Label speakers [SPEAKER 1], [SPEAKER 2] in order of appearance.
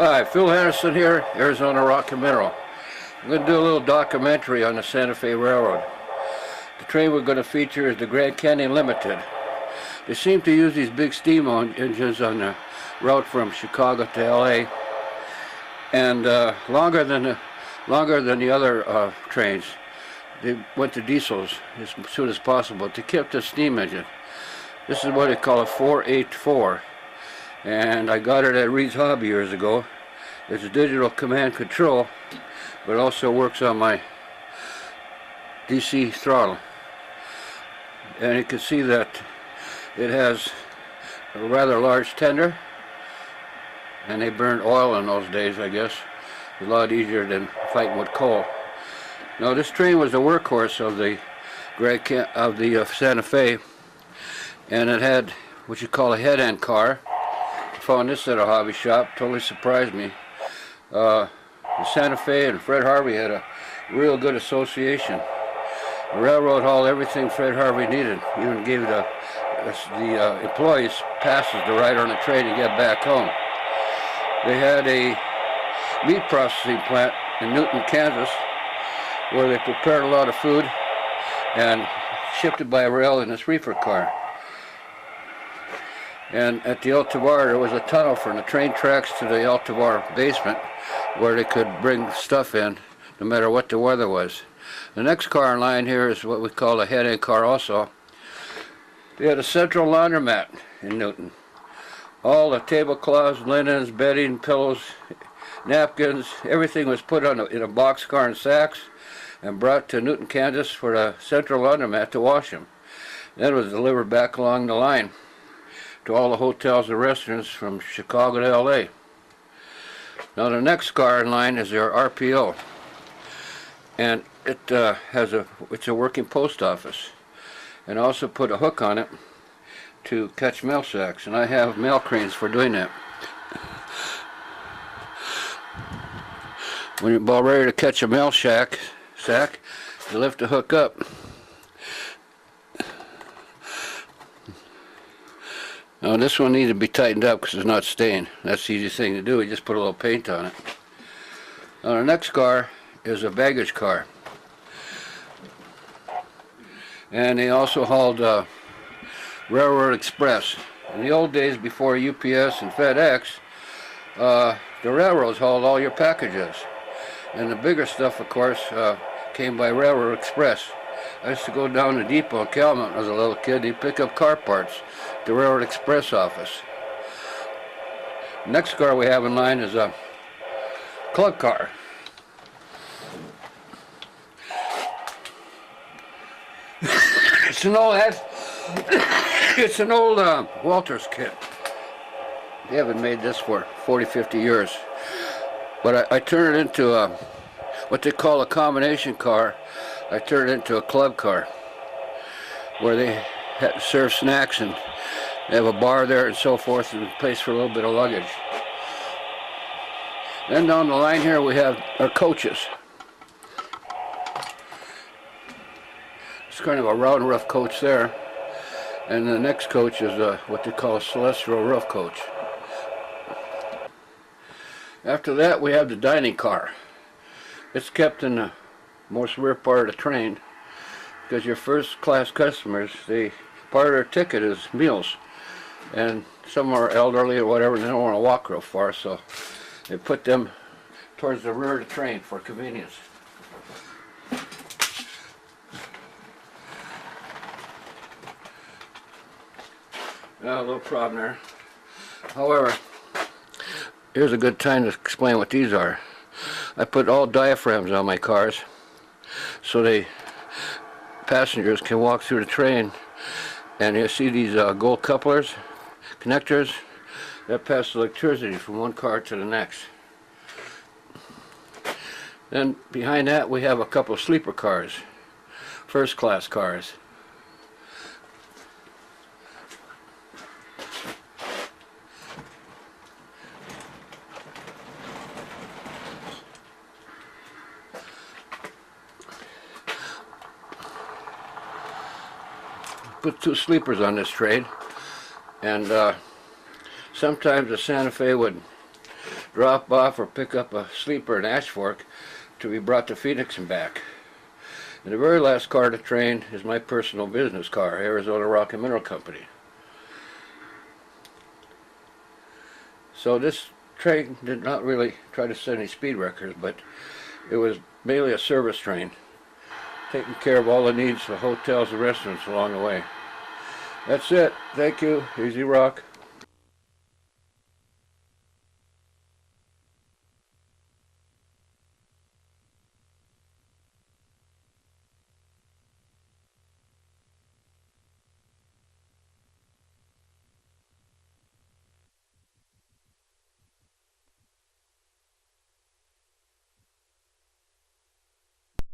[SPEAKER 1] Hi, Phil Henderson here, Arizona Rock and Mineral. I'm going to do a little documentary on the Santa Fe Railroad. The train we're going to feature is the Grand Canyon Limited. They seem to use these big steam engines on the route from Chicago to LA, and longer than the other trains. They went to diesels as soon as possible. They kept the steam engine. This is what they call a 484. And I got it at Reed's Hobby years ago. It's a digital command control, but it also works on my DC throttle. And you can see that it has a rather large tender, and they burned oil in those days, I guess. A lot easier than fighting with coal. Now, this train was the workhorse of the Santa Fe, and it had what you call a head-end car. Found this at a hobby shop, totally surprised me. The Santa Fe and Fred Harvey had a real good association. The railroad hauled everything Fred Harvey needed, even gave the employees passes to ride on the train and get back home. They had a meat processing plant in Newton, Kansas, where they prepared a lot of food and shipped it by rail in this reefer car. And at the El Tovar, there was a tunnel from the train tracks to the El Tovar basement where they could bring stuff in no matter what the weather was. The next car in line here is what we call a head-end car also. They had a central laundromat in Newton. All the tablecloths, linens, bedding, pillows, napkins, everything was put on in a boxcar and sacks and brought to Newton, Kansas for the central laundromat to wash them. Then it was delivered back along the line to all the hotels and restaurants from Chicago to LA. Now the next car in line is their RPO, and it's a working post office, and also put a hook on it to catch mail sacks, and I have mail cranes for doing that. When you're about ready to catch a mail sack, you lift the hook up. Now this one needs to be tightened up because it's not staying. That's the easiest thing to do. You just put a little paint on it. Now the next car is a baggage car. And they also hauled Railroad Express. In the old days before UPS and FedEx, the railroads hauled all your packages. And the bigger stuff, of course, came by Railroad Express. I used to go down to Depot in Calumet as a little kid. They'd pick up car parts at the Railroad Express office. The next car we have in line is a club car. It's an old Walters kit. They haven't made this for 40, 50 years. But I turned it into what they call a combination car. I turned it into a club car where they serve snacks and they have a bar there and so forth, and a place for a little bit of luggage. Then down the line here we have our coaches. It's kind of a round roof coach there, and the next coach is what they call a celestial roof coach. After that we have the dining car. It's kept in the most rear part of the train because your first class customers, part of their ticket is meals, and some are elderly or whatever and they don't want to walk real far, so they put them towards the rear of the train for convenience. A little problem there. However, here's a good time to explain what these are. I put all diaphragms on my cars so passengers can walk through the train, and you see these gold couplers, connectors, that pass electricity from one car to the next. Then behind that we have a couple of sleeper cars, first class cars. Put two sleepers on this train, and sometimes the Santa Fe would drop off or pick up a sleeper in Ash Fork to be brought to Phoenix and back. And the very last car to train is my personal business car, Arizona Rock and Mineral Company. So this train did not really try to set any speed records, but it was mainly a service train, taking care of all the needs of hotels and restaurants along the way. That's it. Thank you. Easy Rock.